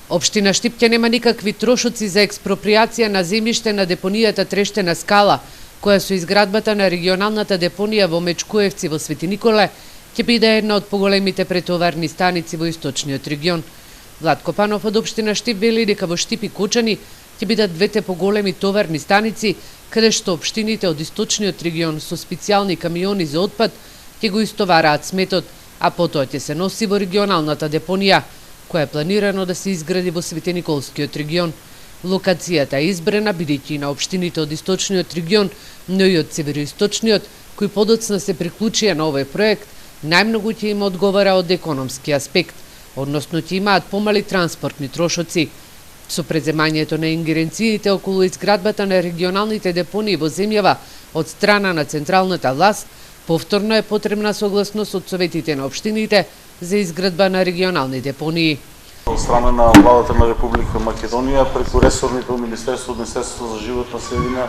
Општина Штипке нема никакви трошоци за експроприација на земјиште на депонијата Трештена скала, која со изградбата на регионалната депонија во Мечкуевци во Свети Николе ќе биде една од поголемите претоварни станици во источниот регион. Владко Панов од општина Штип вели дека во Штип и Кочани ќе бидат двете поголеми товарни станици, каде што општините од источниот регион со специјални камиони за отпад ќе го истовараат сметот, а потоа ќе се носи во регионалната депонија, која е планирано да се изгради во Светениколскиот регион. Локацијата е избрана бидејќи на општините од источниот регион, но и од североисточниот, кои подоцна се приклучија на овој проект, најмногу ќе им одговара од економски аспект, односно ќе имаат помали транспортни трошоци. Со преземањето на ингеренциите околу изградбата на регионалните депонии во земјава од страна на централната власт, повторно е потребна согласност од советите на општините за изградба на регионални депонии. Од страна на владата на Република Македонија, преку ресорното Министерство за животна средина,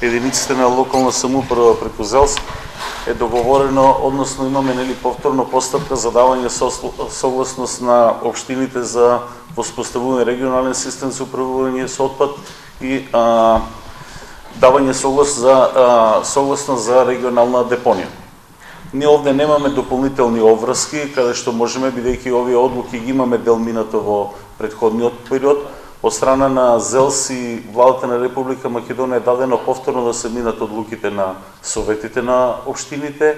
единиците на локална самоуправа преку ЗЕЛС е договорено, односно имаме повторно постапка за давање согласност на општините за воспоставување регионален систем за управување со отпад и давање согласност за регионална депонија. Ние овде немаме дополнителни обврски, каде што можеме, бидејќи овие одлуки ги имаме делминато во претходниот период. Од страна на ЗЕЛС и владата на Република Македонија е дадено повторно да се минат одлуките на советите на општините.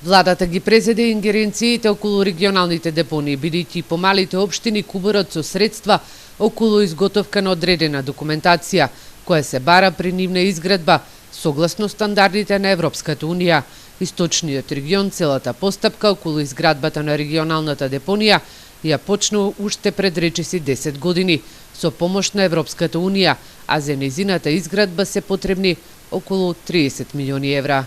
Владата ги презеде ингеренциите околу регионалните депонии, бидејќи помалите општини кубурат со средства околу изготовка на одредена документација, која се бара при нивна изградба, согласно стандардите на Европската Унија. Источниот регион целата постапка околу изградбата на регионалната депонија ја почна уште пред речиси 10 години со помош на Европската Унија, а за нејзината изградба се потребни околу 30 милиони евра.